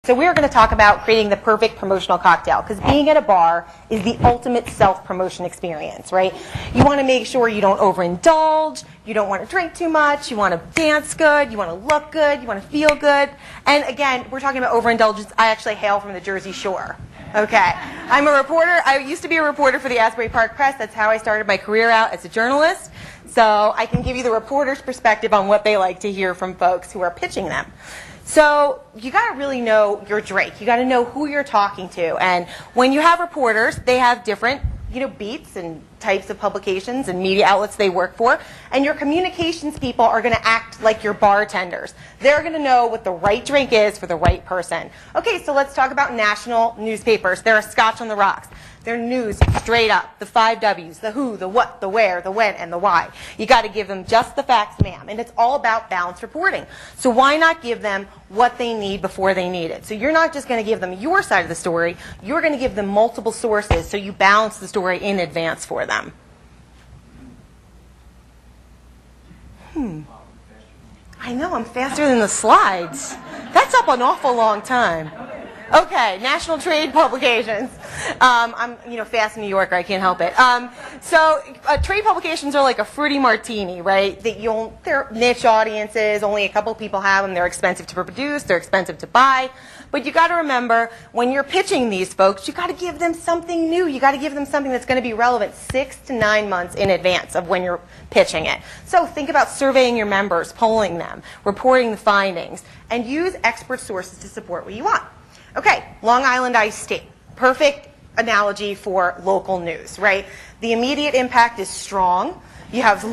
So we're going to talk about creating the perfect promotional cocktail, because being at a bar is the ultimate self-promotion experience, right? You want to make sure you don't overindulge, you don't want to drink too much, you want to dance good, you want to look good, you want to feel good. And again, we're talking about overindulgence. I actually hail from the Jersey Shore. Okay. I'm a reporter. I used to be a reporter for the Asbury Park Press. That's how I started my career out as a journalist. So I can give you the reporter's perspective on what they like to hear from folks who are pitching them. So you got to really know your Drake. You got to know who you're talking to. And when you have reporters, they have different, beats and types of publications and media outlets they work for. And your communications people are going to act like your bartenders. They're going to know what the right drink is for the right person. Okay, so let's talk about national newspapers. They're a Scotch on the rocks. They're news straight up, the 5 W's, the who, the what, the where, the when, and the why. You got to give them just the facts, ma'am. And it's all about balanced reporting. So why not give them what they need before they need it? So you're not just going to give them your side of the story. You're going to give them multiple sources so you balance the story in advance for them. I know, I'm faster than the slides. That's up an awful long time. Okay, national trade publications. I'm, fast New Yorker, I can't help it. Trade publications are like a fruity martini, right? They're niche audiences, only a couple people have them. They're expensive to produce, they're expensive to buy. But you got to remember, when you're pitching these folks, you got to give them something new. You got to give them something that's going to be relevant 6 to 9 months in advance of when you're pitching it. So think about surveying your members, polling them, reporting the findings, and use expert sources to support what you want. Okay, Long Island iced tea. Perfect analogy for local news, right? The immediate impact is strong. You have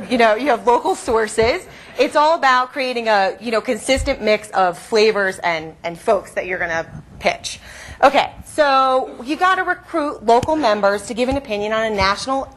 you have local sources. It's all about creating a, consistent mix of flavors and folks that you're going to pitch. Okay, so you got to recruit local members to give an opinion on a national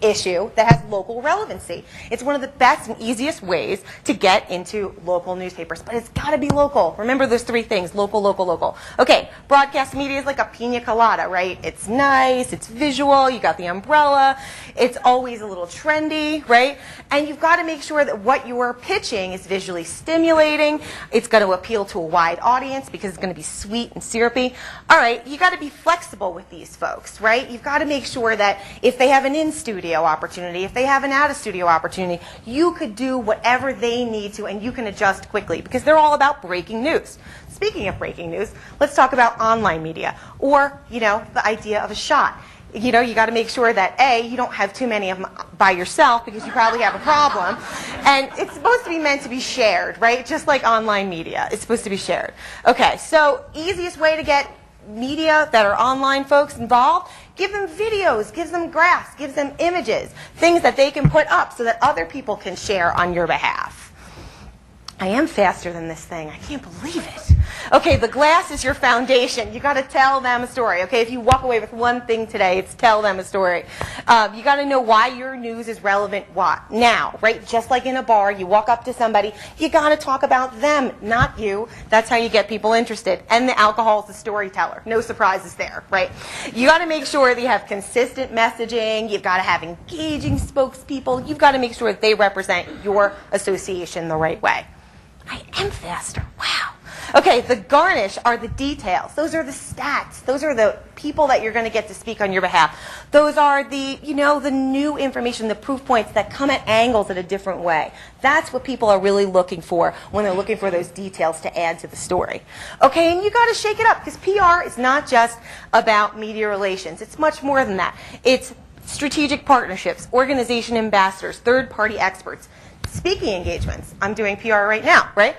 issue that has local relevancy. It's one of the best and easiest ways to get into local newspapers, but it's got to be local. Remember those 3 things: local, local, local. Okay, broadcast media is like a pina colada, right? It's nice, it's visual, you got the umbrella, it's always a little trendy, right? And you've got to make sure that what you are pitching is visually stimulating. It's going to appeal to a wide audience because it's going to be sweet and syrupy. All right, you got to be flexible with these folks, right? You've got to make sure that if they have an in-studio opportunity, if they have an out-of-studio opportunity, you could do whatever they need to, and you can adjust quickly because they're all about breaking news. Speaking of breaking news, let's talk about online media, or, the idea of a shot. You got to make sure that, A, you don't have too many of them by yourself because you probably have a problem. And it's supposed to be meant to be shared, right? Just like online media. It's supposed to be shared. Okay, so easiest way to get media that are online folks involved, give them videos, give them graphs, give them images, things that they can put up so that other people can share on your behalf. I am faster than this thing. I can't believe it. Okay, the glass is your foundation. You got to tell them a story. Okay, if you walk away with one thing today, it's tell them a story. You got to know why your news is relevant now, right? Just like in a bar, you walk up to somebody, you got to talk about them, not you. That's how you get people interested. And the alcohol is the storyteller. No surprises there, right? You got to make sure that you have consistent messaging. You've got to have engaging spokespeople. You've got to make sure that they represent your association the right way. I am faster. Wow. Okay, the garnish are the details. Those are the stats. Those are the people that you're going to get to speak on your behalf. Those are the, the new information, the proof points that come at angles in a different way. That's what people are really looking for when they're looking for those details to add to the story. Okay, and you got to shake it up because PR is not just about media relations. It's much more than that. It's strategic partnerships, organization ambassadors, third-party experts, speaking engagements. I'm doing PR right now, right?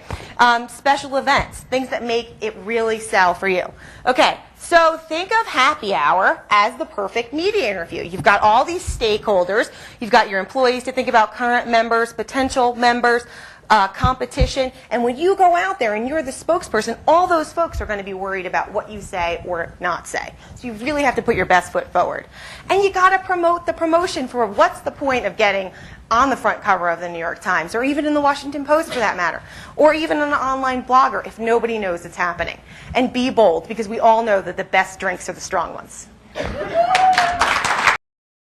Special events, things that make it really sell for you. Okay, so think of happy hour as the perfect media interview. You've got all these stakeholders. You've got your employees to think about, current members, potential members, competition. And when you go out there and you're the spokesperson, all those folks are going to be worried about what you say or not say. So you really have to put your best foot forward. And you got to promote the promotion for what's the point of getting on the front cover of the New York Times, or even in the Washington Post for that matter, or even an online blogger if nobody knows it's happening. And be bold, because we all know that the best drinks are the strong ones.